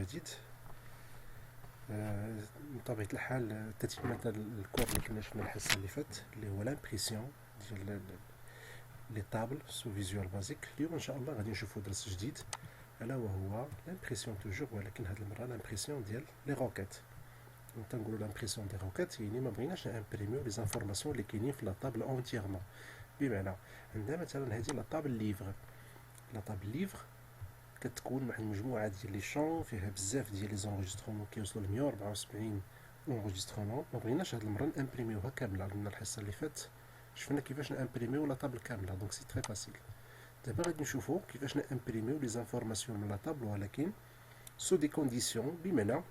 جديد. بطبيعة الحال تتمة الكور اللي كنا شفنا الحصة اللي فات اللي هو لامبريسيون ديال لي طابل سو فيزوال بازيك. اليوم ان شاء الله غادي نشوفو درس جديد الا وهو لامبريسيون توجور، ولكن هاد المرة لامبريسيون ديال لي روكيت. تنقولو لامبريسيون دي روكيت يعني ما بغيناش نامبريميو لي زانفورماسيون اللي كاينين في لا طابل اونتييرمون. بمعنى عندنا مثلا هذه لا طابل ليفغ. لا طابل ليفغ كتكون واحد المجموعه ديال لي شون فيها بزاف ديال لي زونغيسترومون كيوصلوا ل 174 اونغيسترومون. ما بغيناش هاد المره نامبريميوها كامله، لان الحصه اللي فات شفنا كيفاش نامبريميو لا طابل كامله، دونك سي تري فاسيل. دابا غادي نشوفوا كيفاش نامبريميو لي زانفورماسيون من لا طابل، ولكن سو دي كونديسيون. بمعنى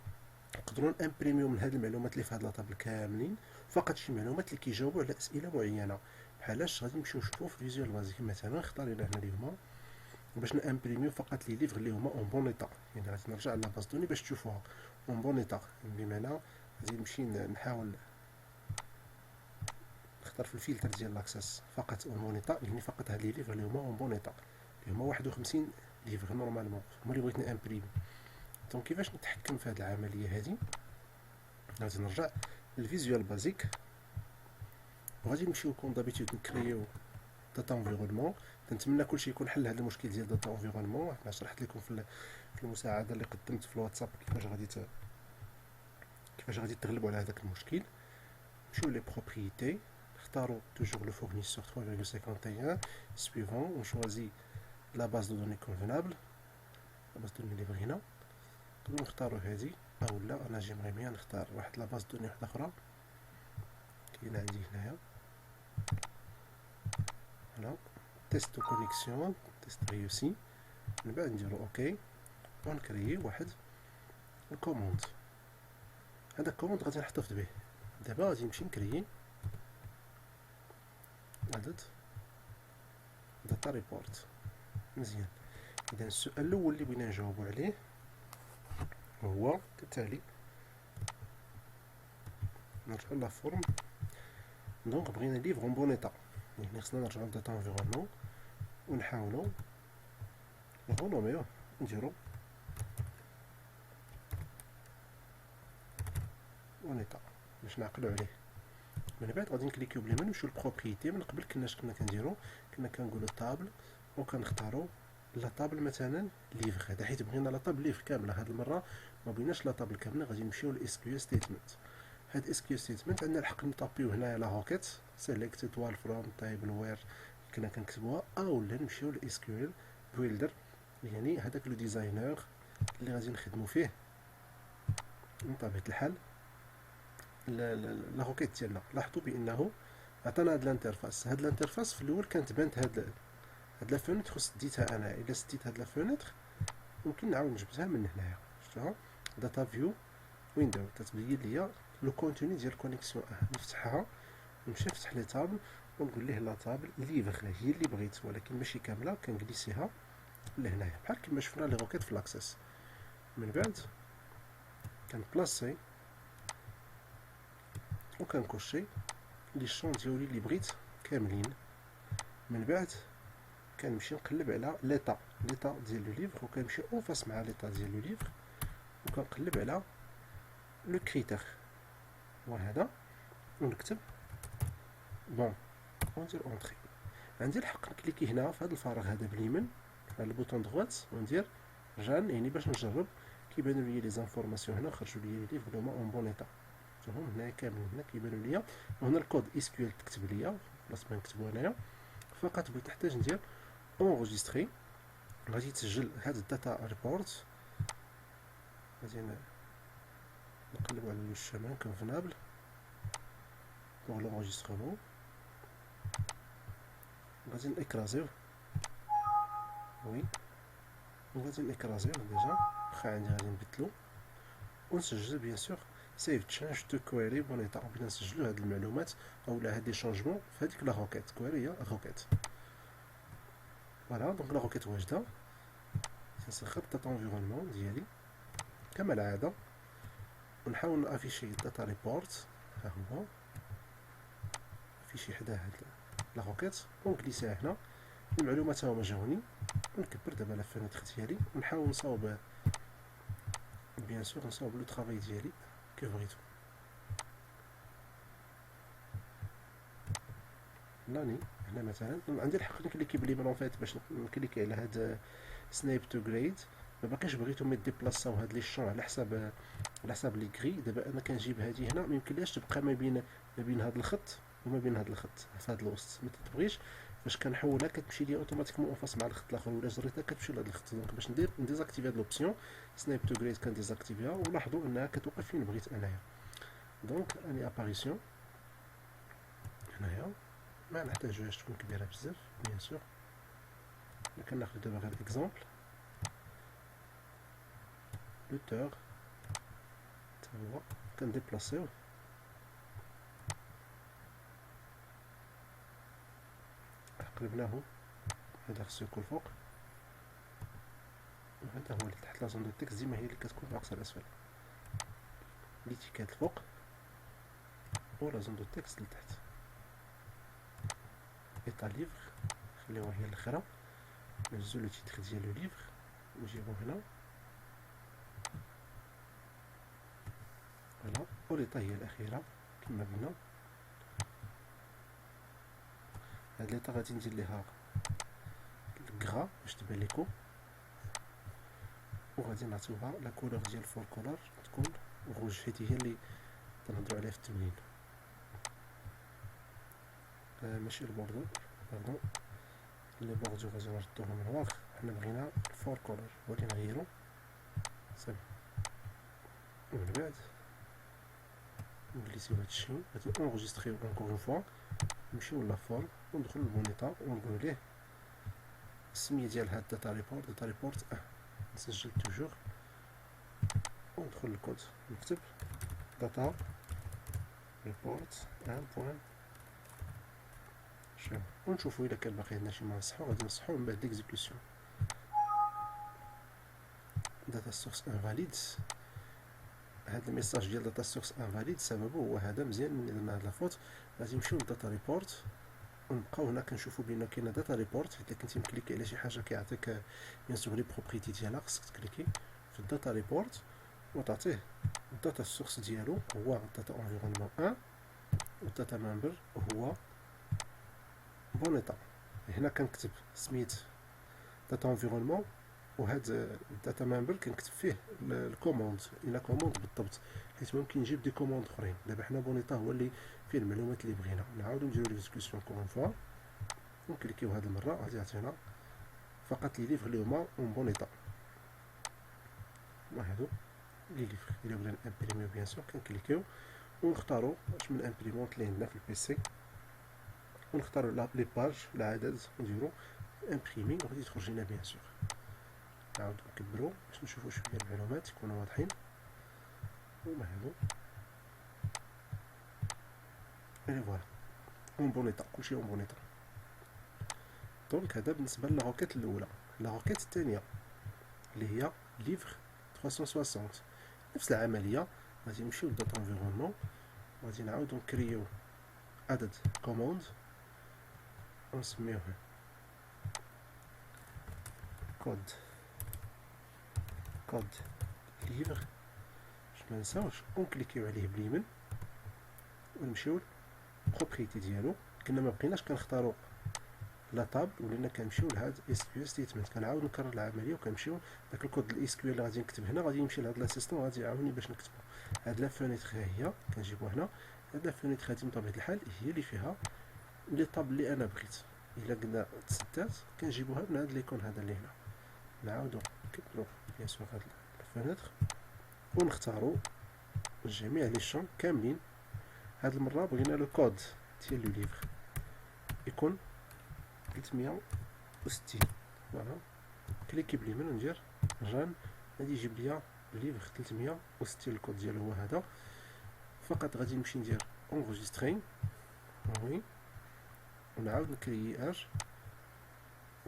نقدروا نامبريميو من هاد المعلومات اللي في هاد لا طابل كاملين فقط شي معلومات اللي كيجاوبوا على اسئله معينه. بحالاش غادي نمشيو نشوفوا في فيزيوال بازيك. مثلا نختار لنا هنا اليوم باش نامبريميو فقط لي ليفغ اللي هما اون بون ايطا، يعني غادي نرجع على باز دوني باش تشوفوها اون بون ايطا. بمعنى غادي نمشي نحاول نختار في الفلتر ديال لاكسس فقط اون بون ايطا، يعني فقط هاد لي ليفغ اللي هما اون بون ايطا اللي هما 51 ليفغ نورمالمون هما اللي بغيت نامبريمي. دونك كيفاش نتحكم في هاد العمليه هادي؟ غادي نرجع للفيزيوال بازيك وغادي نمشيو كوم دابيتود نكريو داتا انفيرونمون. نتمنى كلشي يكون حل هذا المشكل ديال داتا انفيرونمون. انا شرحت لكم في المساعده اللي قدمت في الواتساب كيفاش غادي تغلبوا على هذاك المشكل. نمشيو لي بروبريتي، نختاروا توجور لو فورنيسور 3.51 سويفون ونشوازي لا باز دو دوني كونفينابل، لا باز دو دوني اللي بغينا. نقدروا نختاروا هذه او لا، انا جيمري بيان نختار واحد لا باز دوني واحده اخرى كاينه عندي هنايا. فوالا تيست كونيكسيون، تيست ريوسي. من بعد نديرو اوكي ونكريي واحد الكوموند. هذا الكوموند غادي نحتفظ به. دابا غادي نمشي نكريي عدد داتا ريبورت. مزيان. اذا السؤال الاول اللي بغينا نجاوبو عليه هو كالتالي. نرجعو لا فورم. دونك بغينا ليفغ اون بون ايطا، يعني خصنا نرجعو لداتا انفيرونمون ونحاولو نغونوميوه نديرو اون ايطا باش نعقلو عليه. من بعد غادي نكليكيو بلي ما نمشيو للبروبريتي. من قبل كنا كنديرو كنقولو طابل وكنختارو لا طابل مثلا ليفغ، هذا حيت بغينا لا طابل ليفغ كامله. هاد المره ما بغيناش لا طابل كامله، غادي نمشيو لاس كيو ستيتمنت. هاد اس كيو ستيتمنت عندنا الحق نطابيو هنايا لا روكيت سيليكت توال فروم تايبل وير كنا كنكتبوها، اولا نمشيو لاس كيو ال بويلدر، يعني هذاك لو ديزاينر اللي غادي نخدمو فيه بطبيعه الحال لا روكيت ديالنا. لاحظوا بانه عطانا هاد الانترفاس. هاد الانترفاس في الاول كانت بانت هاد لا فونيتر خص ديتها انا. الا سديت هاد لا فونيتر ممكن نعاود نجبدها من هنايا. شفتوها داتا فيو ويندو تتبين ليا لو كونتوني ديال الكونيكسيون. نفتحها ونمشي نفتح لي طابل ونقول ليه لا طابل ليفغ هي اللي بغيت، ولكن ماشي كامله. كنجليسيها لهنايا بحال كما شفنا لي روكيت في لاكسس. من بعد كنبلاصي وكنكوشي لي شون ديالي اللي بغيت كاملين. من بعد كنمشي نقلب على ليطا ديال لو ليفغ، وكنمشي اون فاس مع ليطا ديال لو ليفغ وكنقلب على لو كريتير وهذا ونكتب بون وندير اونطري. عندي الحق نكليكي هنا في هذا الفراغ هذا باليمين على البوطون دغوات وندير جان، يعني باش نجرب كيبانوا لي لي زانفورماسيون. هنا خرجوا لي لي ليفغ هما اون بون ايطا، شوفهم هنا كاملين هنا كيبانوا ليا. وهنا الكود اس كيو ال تكتب ليا بلاص ما نكتبو هنايا. فقط بغيت تحتاج ندير اونغيستري. غادي تسجل هاد الداتا ريبورت. غادي نقلبو على لو شيمان كونفنابل بوغ لونغيسترمون. غادي نكرازيو وي، وغادي نكرازيو ديجا واخا عندي غادي نبدلو ونسجل بيان سور سيف تشانج تو كويري بون ايطا. بغينا نسجلو هاد المعلومات اولا هاد لي شونجمون في هاديك لا روكيت كويري هي روكيت. فوالا دونك لا روكيت واجده. نسخر داتا انفيرونمون ديالي كما العاده ونحاول نافيشي داتا ريبورت. ها هو افيشي حدا هاد لا روكيت ونكليسيها هنا. المعلومات هما جاوني. ونكبر دابا لا فونيتر ديالي ونحاول نصاوب بيان سور نصاوب لو طرافاي ديالي كيف بغيتو. لاني هنا مثلا عندي الحق نكليكي باليمين اون فيت باش نكليكي على هاد سنايب تو جريد. ما باقيش بغيتهم يديبلاصاو هاد لي شون على حساب لي كري. دابا انا كنجيب هادي هنا ما يمكنليش تبقى ما بين هاد الخط وما بين هاد الخط في هاد الوسط. ما تبغيش فاش كنحولها كتمشي لي اوتوماتيكمون اون فاس مع الخط الاخر، ولا جريتها كتمشي لهاد الخط. دونك باش نديزاكتيفي هاد لوبسيون سنايب تو جريد كنديزاكتيفيها، ولاحظوا انها كتوقف فين بغيت انايا. دونك اني اباريسيون هنايا ما نحتاجوهاش تكون كبيره بزاف بيان سور. كناخذ دابا غير اكزومبل لو تور تا هو كنديبلاسيوه قلبناه. هذا خصو يكون فوق، وهذا هو اللي تحت. لا زون دو تكست ديما هي اللي كتكون ناقصه الاسفل، ليتيكات الفوق ولا زون دو تكست لتحت. ايطا ليفر خليوها هي الاخرى، نهزو لو تيتر ديال لو ليفر ونجيبو هنا فوالا. وليطا هي الاخيره كما قلنا. هاد ليطا غادي ندير ليها الكغا باش تبان ليكم، وغادي نعطيوها لا كولور ديال فور كولور تكون روج، حيت هي اللي تنهضروا عليها في التمرين. ماشي البوردو باردون، لي بوردو غادي نردوهم نوار. حنا بغينا فور كولور هو اللي نغيرو صافي. ومن بعد نجلسيو هادشي غادي اونغيستريو اونكور اون فوا، نمشيو لا فورم وندخلو للبونيطا ونقولو ليه السميه ديال هاد داتا ريبورت. داتا ريبورت نسجل توجور وندخل الكود نكتب داتا ريبورت ان بوان شو، ونشوفو الا كان باقي عندنا شي ما نصحو غادي نصحو من بعد ليكزيكسيون. داتا سورس انفاليد، هاد الميساج ديال داتا سورس انفاليد سببه هو هذا. مزيان من درنا هاد لافوت غادي نمشيو لداتا ريبورت ونبقاو هنا كنشوفو بان كاينه داتا ريبورت. حيت كنتي مكليكي على شي حاجه كيعطيك بيان سور لي بروبريتي ديالها، خصك تكليكي في الداتا ريبورت وتعطيه الداتا سورس ديالو هو داتا انفيرونمون 1، والداتا ممبر هو بونيطا. هنا كنكتب سميت داتا انفيرونمون، وهاد الداتا ممبر كنكتب فيه الكوموند الى كوموند بالضبط، حيت ممكن نجيب دي كوموند اخرين. دابا حنا بونيطا هو اللي فيه المعلومات اللي بغينا. نعاودو نديرو ليكزيكسيون كون فوا ونكليكيو هاد المره غادي يعطينا فقط لي ليفر اللي هما اون بونيطا. هادو لي ليفر الا بغينا امبريميو بيان سور كنكليكيو ونختارو واش من امبريمونت اللي عندنا في البيسي، ونختارو لي باج العدد ونديرو امبريمي وغادي تخرج لنا بيان سور. نعاودو نكبرو باش نشوفو شويه المعلومات يكونوا واضحين. هما هادو اي فوالا اون بونيطا، كلشي اون بونيطا. دونك هذا بالنسبه للاغوكيت الاولى. لاغوكيت الثانيه اللي هي ليفر 360 نفس العمليه. غادي نمشيو لداتا انفيرونمون وغادي نعاودو نكريو عدد كوموند ونسميوه كود ليفر باش ما نساوش، ونكليكيو عليه باليمين ونمشيو للبروبريتي ديالو. كنا ما بقيناش كنختارو لا طابل، ولينا كنمشيو لهاد اس كيو ستيتمنت. كنعاود نكرر العمليه وكنمشيو داك الكود الاس كيو اللي غادي نكتب هنا غادي يمشي لهاد لاسيستون غادي يعاوني باش نكتبو. هاد لا فونيتر ها هي كنجيبو هنا. هاد لا فونيتر هادي بطبيعه الحال هي اللي فيها لي طابل اللي انا بغيت. الا قلنا تسدات كنجيبوها من هاد ليكون هذا اللي هنا. نعاودو نكبرو بيان سور هاد الفونيتر ونختارو جميع لي شون كاملين. هاد المره بغينا لو كود ديال لو ليفر يكون 360. فوالا كليكي باليمين وندير ران غادي يجيب ليا ليفر 360. الكود ديالو هو هذا فقط. غادي نمشي ندير اونغيستري وي ونعاود نكريي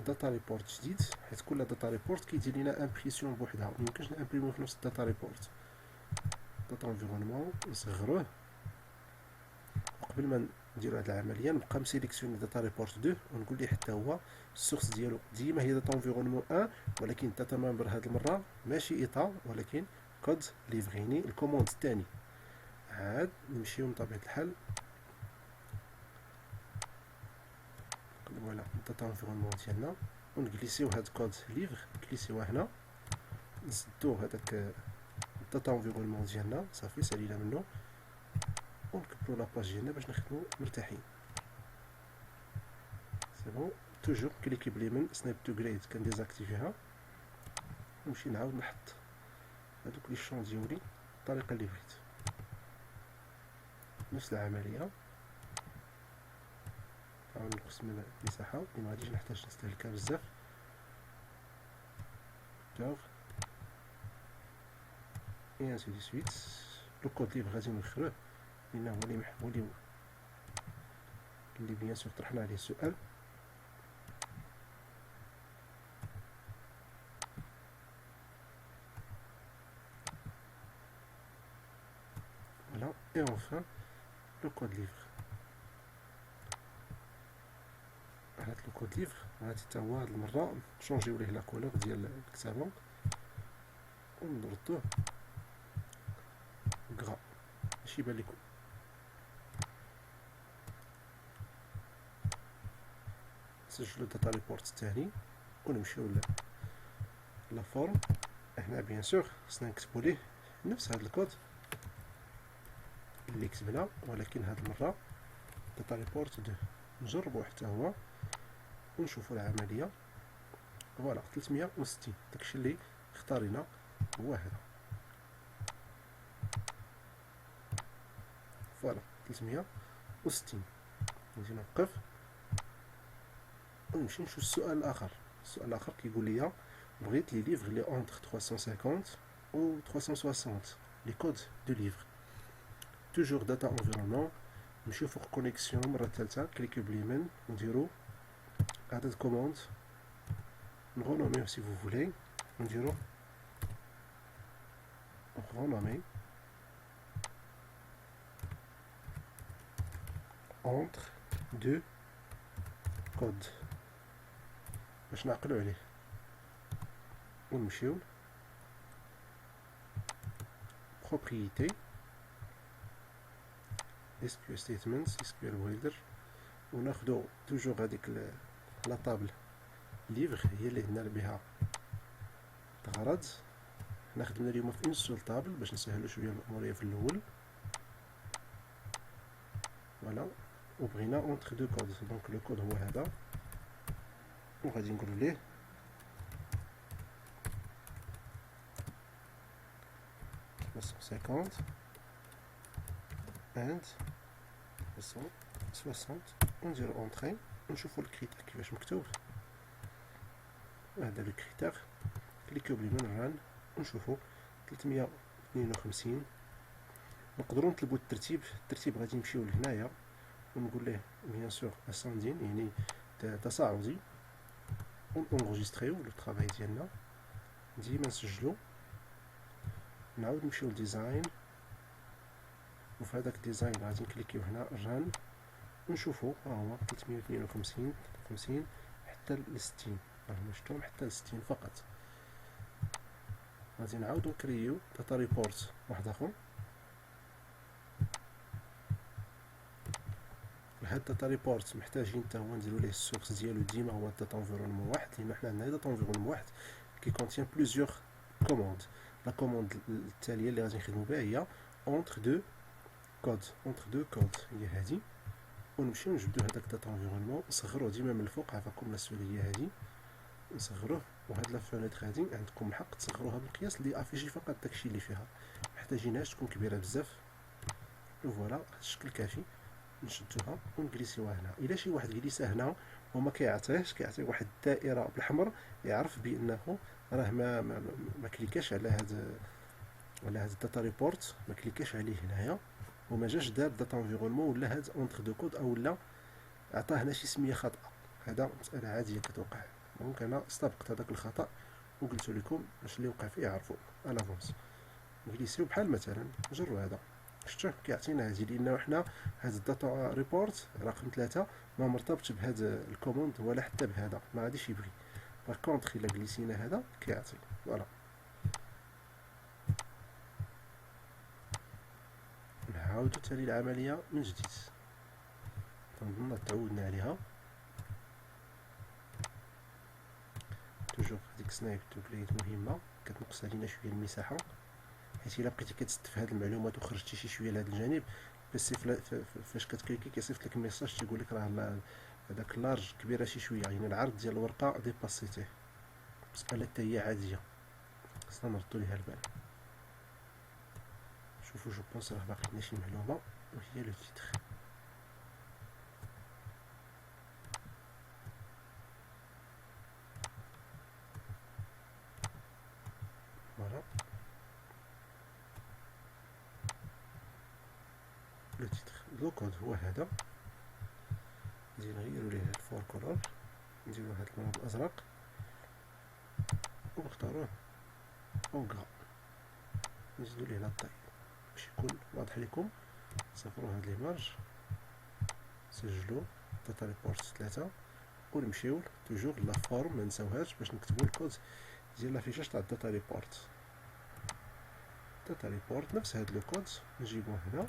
داتا ريبورت جديد، حيت كل داتا ريبورت كيدير لينا امبريسيون بوحدها. ميمكنش نامبريمو في نفس الداتا ريبورت. داتا انفيرونمون نصغروه، وقبل ما نديرو هاد العمليه نبقى مسيليكسيوني داتا ريبورت 2 ونقول ليه حتى هو السورس ديالو ديما هي داتا انفيرونمون 1، ولكن داتا ممبر هاد المره ماشي ايطا ولكن كود ليفغيني الكوموند الثاني. عاد نمشيو بطبيعة الحال نقلبو على الداتا انفيرونمون ديالنا ونجليسيو هاد كود ليفغ، نجليسيوه هنا، نسدو هداك الداتا انفيرونمون ديالنا صافي سالينا منو، ونكبرو لاباج ديالنا باش نخدمو مرتاحين. سي بون. توجور كليكي بليمن سناب تو جريد كنديزاكتيفيها، ونمشي نعاود نحط هادوك لي شون ديالي بالطريقة اللي بغيت، نفس العملية. نحاول نقص من المساحة اللي مغاديش نحتاج نستهلكها بزاف. دوغ اي انسي دي سويت. لو كود ليفغ غادي ندخلوه لأنه هو اللي محمول، اللي بيان سور طرحنا عليه السؤال. فوالا. اي اونفان لو كود ليفغ. هاد لو كود ليفغ غادي تا هو هاد المرة نشونجيو ليه لا كولور ديال الكتابة ونردوه كغا باش يبان لكم. نسجلو الداتا ريبورت الثاني ونمشيو لا فورم. هنا بيان سور خصنا نكتبو ليه نفس هاد الكود اللي كتبنا، ولكن هاد المرة داتا ريبورت 2 نجربو حتى هو ونشوفو العملية. فوالا 360 داكشي اللي اختارينا هو هذا. فوالا 360. نجي نوقف ونمشي نشوف السؤال الآخر. السؤال الآخر كيقول لي بغيت لي ليفغ لي اونتر 350 و 360 لي كود دو ليفغ. توجور داتا انفيرونمون، نمشيو فوق كونيكسيون مرة ثالثة، كليكيو بليمن ونديرو عدد كوموند، نغونوميو سي فو فولي، ونديرو غونومي اونتر دو كود باش نعقلو عليه. ونمشيو بروبريتي SQL statements SQL builder، وناخدو توجور هاديك لا طابل ليفغ هي اللي هنا بها الغرض. حنا خدمنا اليوم في اون سول طابل باش نسهلو شويه الاموريه في الاول. فوالا. وبغينا اونتر دو كود، دونك لو كود هو هذا، وغادي نقولو ليه cinquante and 60 ونديرو اونتري ونشوفو الكريتير كيفاش مكتوب. هذا لو كريتير، كليكيو بليمن ران ونشوفو 352. نقدروا نطلبوا الترتيب غادي نمشيو لهنايا ونقول ليه بيان سور اساندين يعني تصاعدي، ونونجستريو لو طرافاي ديالنا، ديما نسجلو، نعاود نمشيو لديزاين، وفي هذاك الديزاين غادي نكليكيو هنا ران ونشوفو ها هو 352 50 حتى ل 60. راهم شفتوهم حتى ل 60 فقط. غادي نعاودو نكريو داتا ريبورت واحد اخر. هاد الداتا ريبورت محتاجين حتى هو نديرو ليه السورس ديالو ديما هو الداتا انفيرونمون واحد، لان حنا عندنا داتا انفيرونمون واحد كي كونتيان بليزيوغ كوموند. لا كوموند التاليه اللي غادي نخدمو بها هي اونتر دو كود هي هادي. ونمشيو نجبدو هداك داتا انفيرونمون نصغروه ديما من الفوق، عافاكم السؤاليه هادي نصغروه. وهاد لا فونيتر هادي عندكم الحق تصغروها بالقياس اللي افيشي فقط داكشي اللي فيها، محتاجينهاش تكون كبيره بزاف. وفوالا هاد الشكل كافي. نشدوها ونجلسيوها هنا. الا شي واحد جلسها هنا وما كيعطيه واحد الدائره بالاحمر، يعرف بانه راه ما كليكاش على هاد الداتا ريبورت، ما كليكاش عليه هنايا وما جاش دار داتا انفيرونمون ولا هاد اونتر دو كود، او لا عطاه هنا شي سميه خاطئه. هذا مساله عاديه كتوقع. دونك انا استبقت هذاك الخطا وقلت لكم واش اللي وقع فيه عرفوا الافونس. نجلسيو بحال مثلا نجرو هذا، شفتوا كيعطينا هذه، لانه حنا هذا الداتا ريبورت رقم 3 ما مرتبطش بهذا الكوموند ولا حتى بهذا، ما غاديش يبغي. باغ كونطخ الا جلسينا هذا كيعطي. فوالا نعاودو تاني العملية من جديد. تنظن تعودنا عليها. توجور هاديك سنايب تو كريت مهمة كتنقص علينا شوية المساحة، حيت الا بقيتي كتستف هاد المعلومات وخرجتي شي شوية لهاد الجانب بس فاش كتكليكي كيصيفط لك ميساج تيقول لك راه هذاك اللارج كبيرة شي شوية، يعني العرض ديال الورقة ديباسيتيه. مسألة حتى هي عادية، خصنا نردو ليها البال. شوفو جو بونس راه باقي لنا شي معلومة وهي لو تيتر. فوالا لو تيتر. لو كود هو هذا، نجي نغيرو ليه الفور كولور، نديرو هاد اللون الازرق ونختاروه اونغرا، نزيدو ليه لا طاي باش يكون واضح لكم. صفرو هاد ليماج، سجلو داتا ريبورت 3 ونمشيو توجور لا فورم منساوهاش باش نكتبو الكود ديال لافيشاج تاع داتا ريبورت. داتا ريبورت نفس هاد لو كود نجيبوه هنا،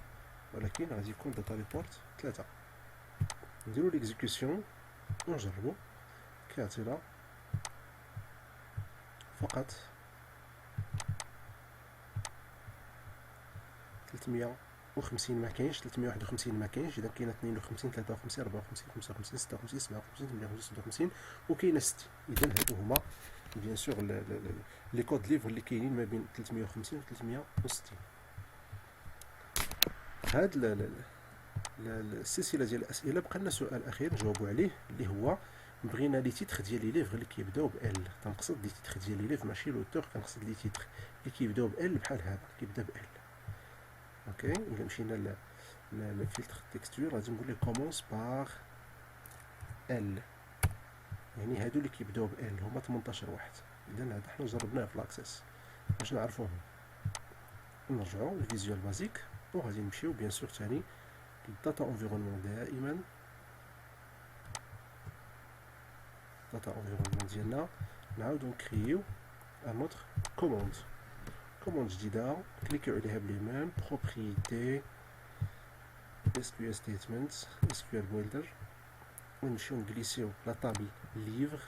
ولكن غادي يكون داتا ريبورت 3. نديرو ليكزيكسيون ونجربو. كيعطينا فقط 350 ما كاينش، 351 ما كاينش، اذا كاينه 52 53 54 55 56 57 58 56 وكاينه 60. اذا هادو هما بيان سور لي كود ليفر اللي كاينين ما بين 350 و 360. هاد السلسله ديال الاسئله بقى لنا سؤال اخير نجاوبوا عليه، اللي هو بغينا لي تيتر ديال لي ليفر اللي كيبداو ب ال. تنقصد لي تيتر ديال لي ليفر ماشي لوتور، كنقصد لي تيتر اللي كيبداو ب ال بحال هذا كيبدا ب ال. اوكي، الا مشينا لفلتر تكستور غادي نقول ليه كومونس بار ال، يعني هادو اللي كيبداو ب ال هما 18 واحد. اذا هذا حنا جربناه في لاكسيس باش نعرفوهم. نرجعوا للفيزيوال بازيك وغادي نمشيو بيان سور ثاني للداتا انفيرونمون. دائما داتا انفيرونمون ديالنا نعاودو نكريو ان اوتر كوموند جديده، كليكيو عليها بلي ميم بروبريتي SQL ستيتمنت SQL بويلدر، ونمشيو نجليسيو لا طابل ليفر.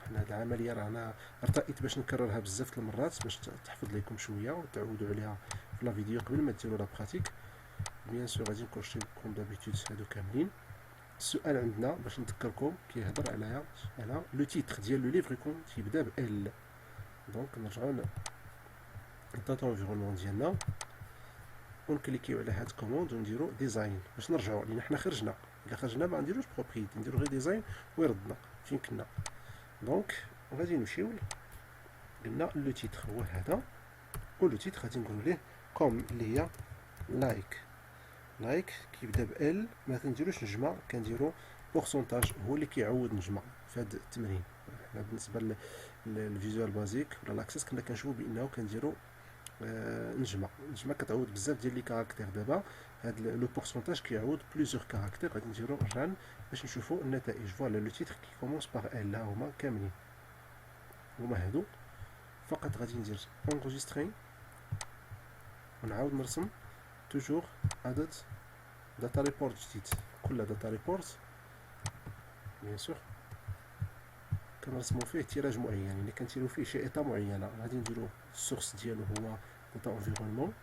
حنا هاد العمليه رانا ارتأيت باش نكررها بزاف المرات باش تحفظ لكم شويه وتعودوا عليها في لا فيديو قبل ما ديروا لا براتيك. بيان سور غادي نكورشي كوم دابيتود هادو كاملين. السؤال عندنا باش نذكركم كيهضر على لو تيتر ديال لو ليفر يكون تيبدا ب ال. دونك نرجعوا للداتا انفيرونمون ديالنا ونكليكيو على هاد كوموند ونديرو ديزاين باش نرجعوا، لان حنا خرجنا. الا خرجنا ما نديروش بروبريتي، نديرو غير ديزاين ويردنا فين كنا. دونك غادي نمشيو قلنا لو تيتر هو هذا، ولو تيتر غادي نقولوا ليه كوم اللي هي لايك كيبدا ب ال. ما كنديروش نجمه، كنديرو بورسونتاج هو اللي كيعود نجمه في هذا التمرين. حنا بالنسبه للفيزوال بازيك ولا لاكسيس كنا كنشوفوا بانه كنديرو نجمه كتعود بزاف ديال لي كاركتير. دابا هاد لو بورسونتاج كيعود بليزيور كاركتير. غادي نديرو ران باش نشوفوا النتائج. فوالا لو تيتر كي كومونس باغ ال ها هما كاملين هما هادو. فقط غادي ندير انغوجيستري ونعاود نرسم توجور عدد داتا ريبورت جديد. كل داتا ريبورت بيان سور كنرسمو فيه تيراج معين، يعني كنديرو فيه شي ايطا معينه. غادي نديرو السورس ديالو هو داتا انفيرونمون.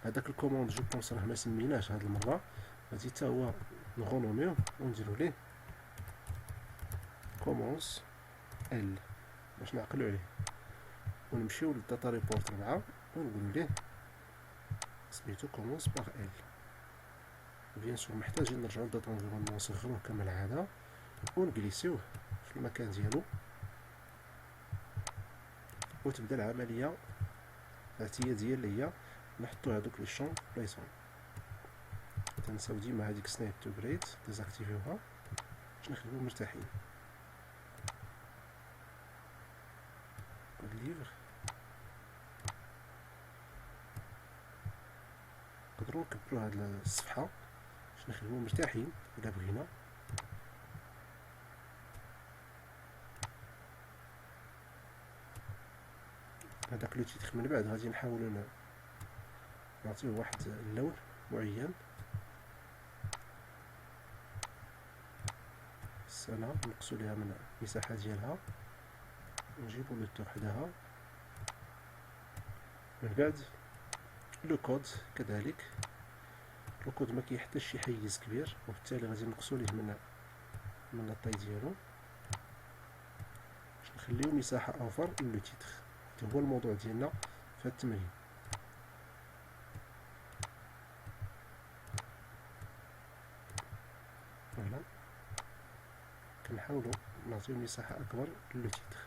هذاك الكوموند جو بونس راه ما سميناش هاد المره، غادي حتى هو نغونوميو ونديرو ليه كومونس ال باش نعقلو عليه. ونمشيو للداتا ريبورت 4 ونقولو ليه سميتو كومونس باغ ال. بيان سور محتاجين نرجعو للداتا انفيرونمون نصغروه كما العاده ونجليسيوه في المكان ديالو، وتبدا العمليه الاعتياديه اللي هي نحطو هادوك لي شون بلايصهم. تنساو ديما هاديك سنايب تو جريد ديزاكتيفيوها باش نخدمو مرتاحين. الليفر نقدرو نكبرو هاد الصفحه باش نخدمو مرتاحين الا بغينا. هذاك لو تيتر من بعد غادي نحاولو نعطيوه واحد اللون معين، السنة نقصو ليها من المساحة ديالها، نجيبو لو تور حداها. من بعد لو كود كذلك، لو كود ما كيحتاجش شي حيز كبير، وبالتالي غادي نقصو ليه من لاطاي ديالو باش نخليو مساحة اوفر لو تيتر. هذا هو الموضوع ديالنا في هذا التمرين. فوالا كنحاولو نعطيو مساحة اكبر لو تيتر،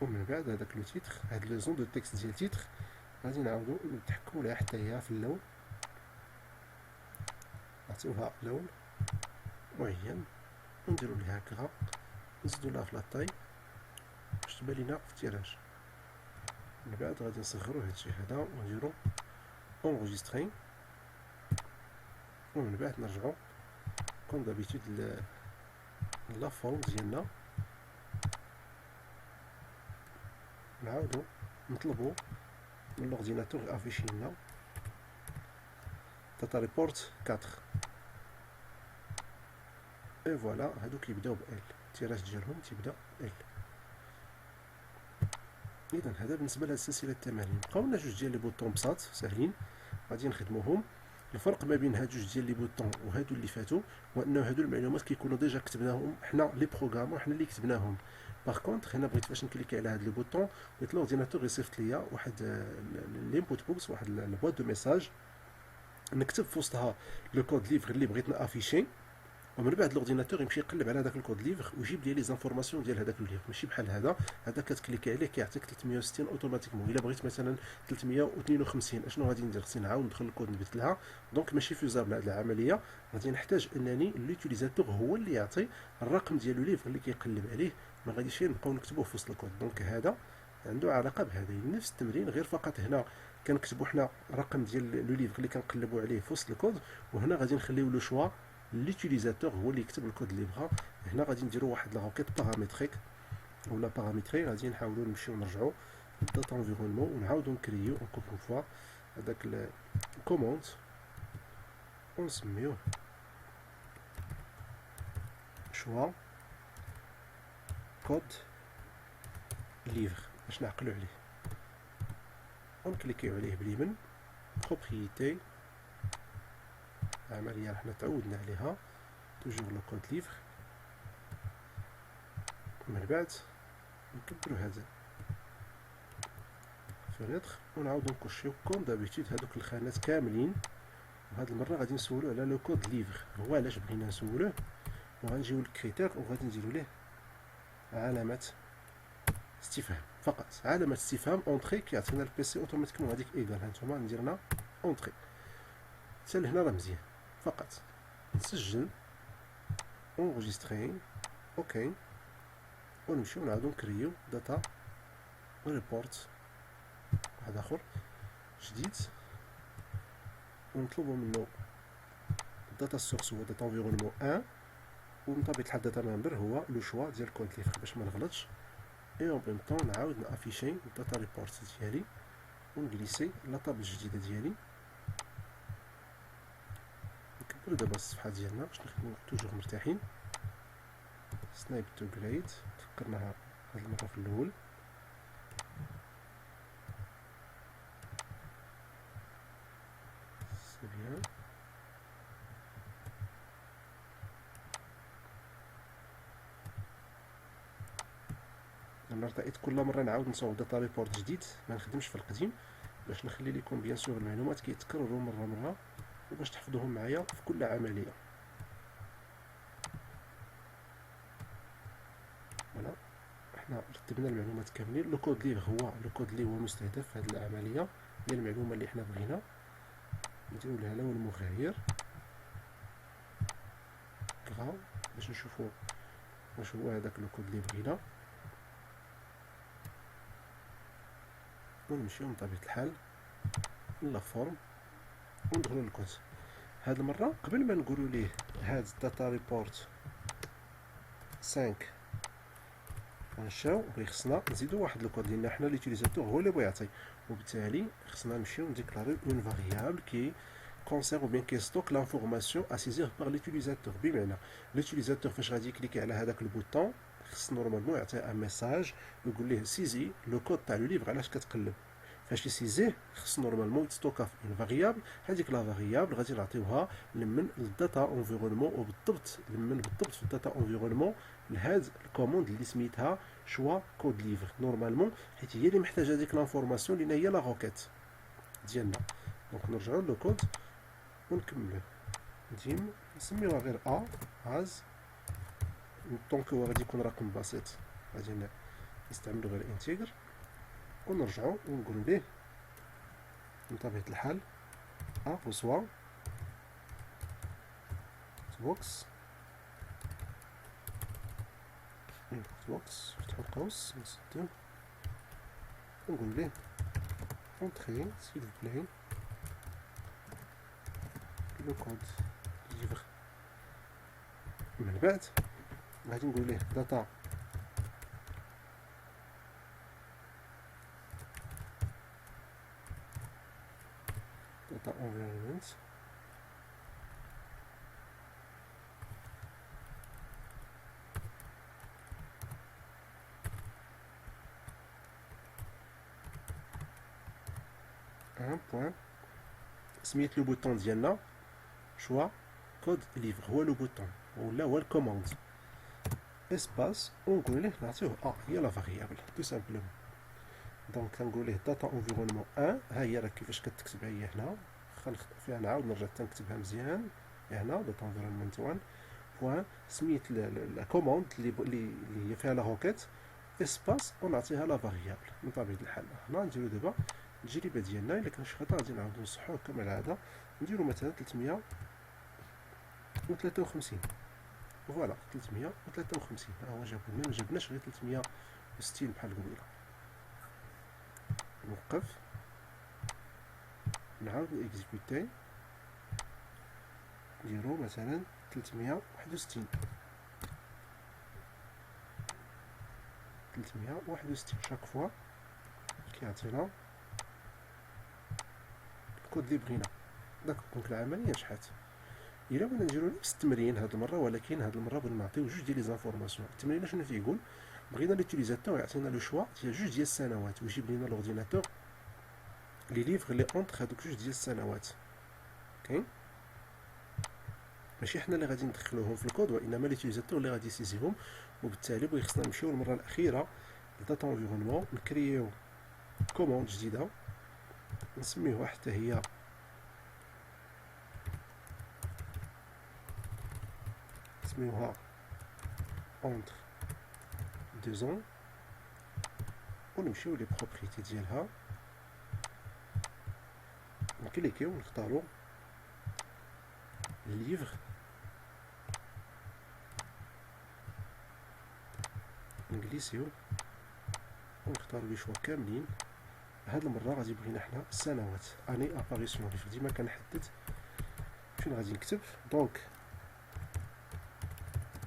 ومن بعد هذاك لو تيتر، هاد لي زون دو تكست ديال تيتر غادي نعاودو نتحكمو ليها حتى هي في اللون، نعطيوها لون معين ونديرو ليها هكا، نزيدو لها في لاطاي باش تبان لينا في التيراج. من بعد غادي نصغرو هادشي هذا ونديرو اونغيستري، ومن بعد نرجعو كوم دابيتود لا فورم ديالنا، نعاودو نطلبو من لورديناتور افيشي لنا داتا ريبورت 4، اي فوالا هادو كيبداو ب ال، التيراج ديالهم تيبدا ال. اذا هذا بالنسبه لهاد السلسله التمارين. بقاو لنا جوج ديال لي بوطون بساط ساهلين غادي نخدموهم. الفرق ما بين هاد جوج ديال لي بوطون وهادو اللي فاتوا هو انه هادو المعلومات كيكونوا ديجا كتبناهم حنا لي بروغرامور، حنا اللي كتبناهم. باغ كونطخ هنا بغيت فاش نكليكي على هاد لي بوطون بغيت لورديناتور يصيفط ليا واحد الانبوت بوكس، واحد البواط دو ميساج، نكتب في وسطها لو كود ليفر اللي بغيت نافيشي، ومن بعد لورديناتور يمشي يقلب على هذاك الكود ليفر ويجيب لي لي زانفورماسيون ديال هذاك الليفر. ماشي بحال هذا كتكليكي عليه كيعطيك 360 اوتوماتيكمون. الا بغيت مثلا 352 اشنو غادي ندير؟ خصني نعاود ندخل الكود نبدلها، دونك ماشي فيزابل هذه العمليه. غادي نحتاج انني لوتيليزاتور هو اللي يعطي الرقم ديال الليفر اللي كيقلب عليه، ما غاديش نبقاو نكتبوه في وسط الكود. دونك هذا عنده علاقه بهذا نفس التمرين، غير فقط هنا كنكتبوا حنا الرقم ديال لو ليفر اللي كنقلبوا عليه في وسط الكود، وهنا غادي نخليو لو شوا لوتيليزاتور هو اللي يكتب الكود اللي بغا. هنا غادي نديرو واحد لا روكيت بارامتريك ولا بارامتري، غادي نحاولوا نمشيو نرجعوا للداتا انفيرونمون ونعاودوا نكريو اونكور اون فوا هذاك الكوموند ونسميوه شوا كود ليفر باش نعقلوا عليه، ونكليكيو عليه باليمين بروبريتي، عمليه حنا تعودنا عليها توجور لو كود ليفر. من بعد نكبروا هذا فونيتر ونعاودو نكوشيو كوم دابيتود هادوك الخانات كاملين. وهاد المره غادي نسولو على لو كود ليفر، هو علاش بغينا نسولوه، وغنجيو للكريتير وغادي نديرو ليه علامه استفهام فقط، علامه استفهام اونطري كيعطينا البيسي اوتوماتيكمون هذيك ايكال. هانتوما نديرنا اونطري حتى لهنا راه مزيان. فقط نسجل اونغيستري اوكي، ونمشيو نعاودو نكريو داتا ريبورت واحد اخر جديد، ونطلبوا منه الداتا سورس هو داتا انفيرونمون 1، ومن طبيعه الحال داتا ممبر هو لو شوا ديال الكود ليفر باش ما نغلطش. اي اون ميم طون نعاود نافيشي الداتا ريبورت ديالي ونجليسي لا طابل الجديده ديالي. نكبروا دابا الصفحه ديالنا باش نخدمو توجور مرتاحين. سنايب تو جريد تفكرناها هاد المره في الاول. سي بيان، انا ارتأيت كل مره نعاود نصاوب داتا ريبورت جديد ما نخدمش في القديم، باش نخلي لكم بيان سور المعلومات كيتكرروا مره وباش تحفظوهم معايا في كل عمليه. فوالا احنا رتبنا المعلومات كاملين. لو كود ليفر هو لو كود اللي هو مستهدف في هذه العمليه، هي المعلومه اللي احنا بغينا نديرو لها لون مغاير كغا باش نشوفوا واش هو هذاك لو كود اللي بغينا، ونمشيو من طبيعه الحال لا فورم وندخلوا للكود. هاد المره قبل ما نقولوا ليه هاد داتا ريبورت 5 غنمشيو خصنا نزيدو واحد الكود لان حنا ليوتيليزاتور هو اللي بغا يعطي، وبالتالي خصنا نمشيو نديكلاريو اون فاريابل كي كونسيرف بيان كي ستوك لانفورماسيون ا سيزير بار ليوتيليزاتور. بمعنى ليوتيليزاتور فاش غادي يكليكي على هذاك البوطون خص نورمالمون يعطيه ان ميساج يقول ليه سيزي لو كود تاع لو ليفر علاش كتقلب. فاش يسيزيه خص نورمالمون يتستوكا في اون فاريابل. هذيك لا فاريابل غادي نعطيوها من الداتا انفيرونمون، وبالضبط من بالضبط في الداتا انفيرونمون لهاد الكوموند اللي سميتها شوا كود ليفر نورمالمون، حيت هي اللي محتاجه هذيك لانفورماسيون لان هي لا روكيت ديالنا. دونك نرجعو للكود ونكملوه. ديم نسميوها غير ا از دونك هو غادي يكون رقم بسيط، غادي نستعملو غير انتيغر ونرجعو ونقولو ليه بطبيعة الحال ا رسوا بوكس بوكس فتحو القوس نسدو ونقول ليه اونتري سيل بلاي لو كود ليفر. من بعد غادي نقول ليه داتا environment un point سميت لو بوطون ديالنا شوا كود ليفر هو لو بوطون ولا هو الكوموند اسباس ونقول ليه نعطيوه هي لا فاريابل تو سامبلومون. دونك كنقول ليه داتا انفيرونمون 1 ها هي راه كيفاش كتكتب هي هنا، خنخطئ فيها نعاود نرجع حتى نكتبها مزيان هنا داتا انفيرونمنت 1 بوان سميت لا كوموند اللي هي فيها لا روكيت اسباس ونعطيها لا فاريابل من طبيعة الحال. هنا نديرو دابا التجربة ديالنا الا كان شي خطا غادي نعاودو نصحوه كما العادة، نديرو مثلا 353 فوالا 353 ها هو جابو لنا، مجابناش غير 360 بحال قبيله. نوقف نعاود اكزيكوتي نديرو مثلا 361 شاك فوا كيعطينا الكود اللي بغينا. دونك العمليه نجحات. الا بغينا نديرو نفس التمرين هاد المره، ولكن هاد المره بغينا نعطيو جوج ديال لي زانفورماسيون. التمرين شنو تيقول؟ بغينا ليوتيليزاتور يعطينا لو شوا ديال جوج ديال السنوات ويجيب لينا لورديناتور لي ليفغ لي اونتر هادوك جوج ديال السنوات. كاين ماشي حنا اللي غادي ندخلوهم في الكود، وانما ليوتيليزاتور اللي غادي يسيزيهم. وبالتالي بغي خصنا نمشيو للمره الاخيره لداتا انفيرونمون نكرييو كوموند جديده نسميوها حتى هي نسميوها اونتر دو زون، ونمشيو لي بروبريتي ديالها نكليكيو ونختارو ليفغ نجليسيو ونختارو لي شوا كاملين. هاد المره غادي بغينا حنا السنوات اني اباريسيون، ديما كنحدد فين غادي نكتب. دونك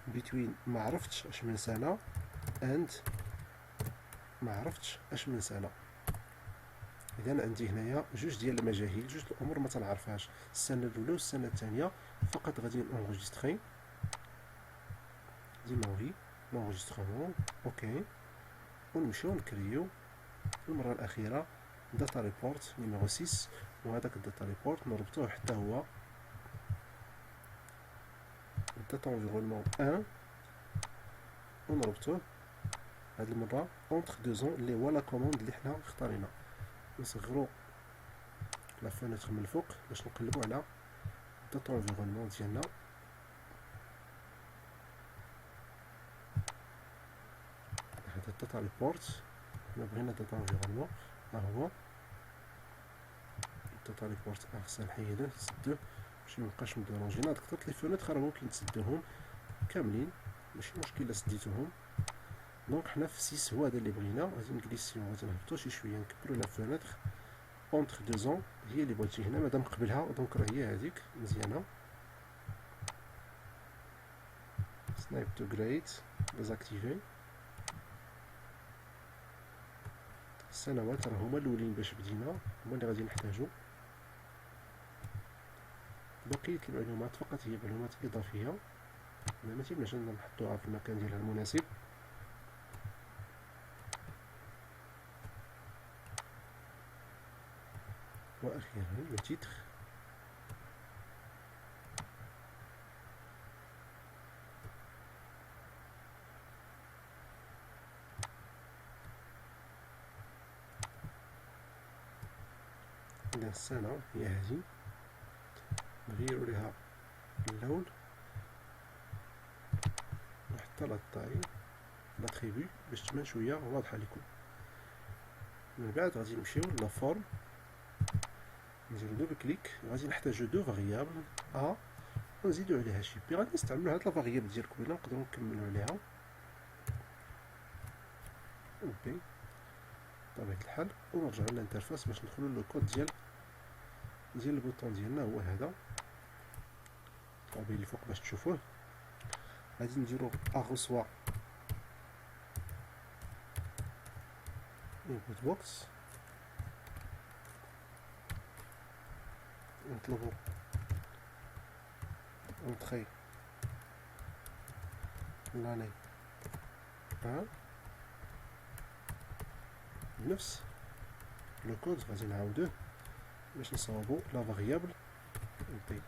بتوين ما عرفتش اش من سنه اند ما عرفتش اش من سنه. اذا عندي هنايا جوج ديال المجاهيل، جوج الامور ما تنعرفهاش، السنه الاولى والسنه الثانيه فقط. غادي نونجستري ديما وي لونجسترمون اوكي، ونمشيو نكريو المره الاخيره داتا ريبورت نيميرو 6. وهذاك الداتا ريبورت نربطوه حتى هو داتا انفيرونمون 1 ونربطوه هاد المره اونتر دو زون اللي هو لا كوموند اللي حنا اختارينا. نصغرو لا فونيتر من الفوق باش نقلبو على داتا انفيرونمون ديالنا. هذا الداتا ريبورت حنا بغينا داتا انفيرونمون، ها هو الداتا ريبورت. خصنا نحيدوه نسدوه باش ميبقاش مديرونجينا. هادوك ثلاث لي فونيتر راه ممكن تسدوهم كاملين ماشي مشكل الا سديتوهم. دونك حنا في 6 هو هذا اللي بغينا. غادي نجليسيو غادي نهبطو شي شويه نكبرو لا فونيتر اونتر دو زون هي اللي بغيت تجي هنا مادام قبلها. دونك راه هي هذيك مزيانه. سنايب تو جريد ديزاكتيفي السنوات راه هما الاولين باش بدينا، هما اللي غادي نحتاجو. بقية المعلومات فقط هي معلومات اضافية، ما تيبناش نحطوها في المكان ديالها المناسب. واخيرا لو تيتر. إذا السنة هي هذه، نغيرو ليها اللون حتى لا طاي لا تريبي باش تبان شوية واضحة لكم. من بعد غادي نمشيو لا فورم، نديرو دوبل كليك، غادي نحتاجو دو فاريابل ا ونزيدو عليها شي بي. غادي نستعملو هاد لا فاريابل ديالكم الا نقدرو نكملو عليها بي بطبيعة الحال، ونرجعو للانترفاس باش ندخلو لو كود ديال البوطون ديالنا هو هذا. طابي الفوق باش تشوفوه. غادي نديرو اغوسوا input box، نطلبو اونتري لاني بنفس لو كود. غادي نعاودوه باش نصاوبو لا فاريابل بي.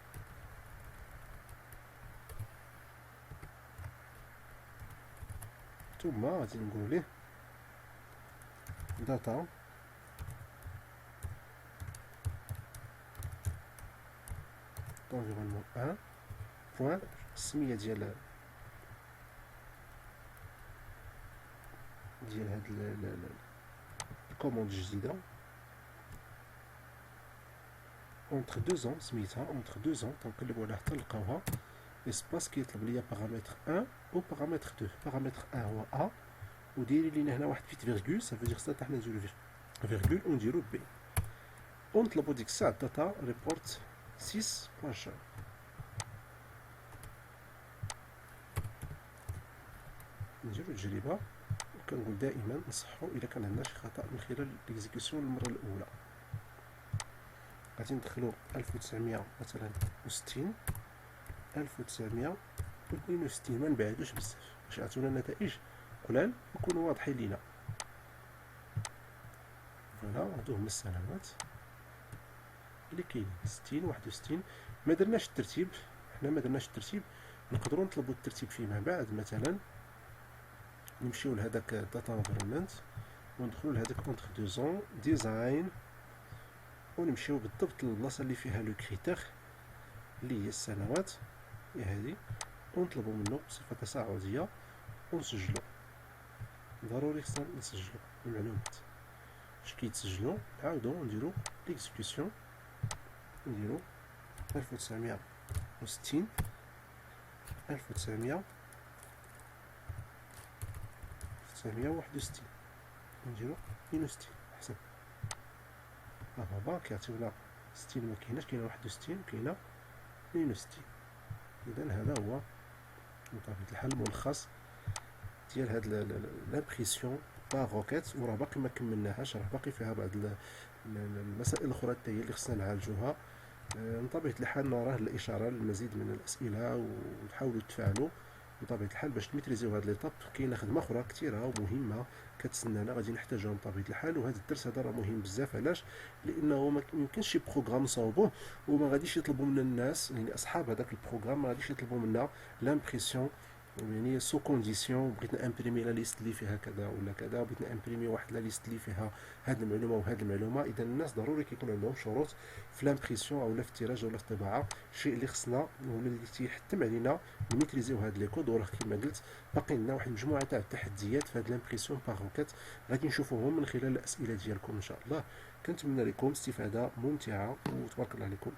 ثم غادي نقولو ليه داتا d'environnement 1 بوان السمية ديال هاد الكوموند الجديدة اونتر دو زون، سميتها اونتر دو زون. تنقلبو عليها حتى نلقاوها. اسباس كيطلب ليا بارامتر 1 و بارامتر 2. بارامتر 1 هو ا، وديري لينا هنا واحد فيت فيرغول، سافو حتى حنا نديرو فيرغول ونديرو بي، ونطلبو ديك الساعة داتا ريبورت 6.1. نديرو تجربة، وكنقول دائما نصحو الا كان عندنا شي خطأ من خلال ليكزيكسيون المرة الأولى. غادي ندخلو 1900 مثلا وستين، 1962، ما نبعدوش بزاف باش يعطيونا نتائج قلال ويكونوا واضحين لينا. فوالا هادو هما السنوات اللي كاينين 60 61. ما درناش الترتيب، حنا ما درناش الترتيب، نقدروا نطلبوا الترتيب فيما بعد. مثلا نمشيو لهداك داتا انفيرمنت وندخلوا لهداك اونتر دو زون ديزاين، ونمشيو بالضبط للبلاصه اللي فيها لو كريتير اللي هي السنوات، هي هذه، ونطلبوا منه بصفه تصاعديه ونسجلو. ضروري خصنا نسجلو المعلومات. اش كيتسجلوا نعاودو نديرو ليكزيكسيون، نديرو 1960 1961 نديرو 62 حسب. بابا كيعطيونا 60 ما كايناش، كاينه 61 كاينه 62. اذا هذا هو بطبيعة الحال ملخص ديال هاد لامبريسيون با روكيت. وراه باقي ما كملناهاش، راه باقي فيها بعض المسائل الاخرى حتى هي اللي خصنا نعالجوها. بطبيعة الحال نراه الاشاره للمزيد من الاسئله وتحاولوا تفاعلوا. بطبيعة الحال باش تميتريزيو هاد ليطاب كاينه خدمه اخرى كثيره ومهمه كتسنانا غادي نحتاجوها بطبيعة الحال. وهذا الدرس هذا راه مهم بزاف. علاش؟ لانه ما يمكنش شي بروغرام نصاوبوه وما غاديش يطلبوا من الناس، يعني اصحاب هذاك البروغرام ما غاديش يطلبوا منا لامبريسيون يعني سو كونديسيون. بغيت نامبريمي لا ليست اللي فيها كذا ولا كذا، بغيت نامبريمي واحد لا ليست اللي فيها هاد المعلومه وهاد المعلومه. اذا الناس ضروري كيكون عندهم شروط في لامبريسيون او في التيراج ولا في الطباعه، الشيء اللي خصنا ولا اللي تيحتم علينا نميتريزيو هاد لي كود. وراه كما قلت باقي لنا واحد المجموعه تاع التحديات في هاد لامبريسيون باغ روكيت، غادي نشوفوهم من خلال الاسئله ديالكم ان شاء الله. كنتمنى لكم استفاده ممتعه وتبارك الله عليكم.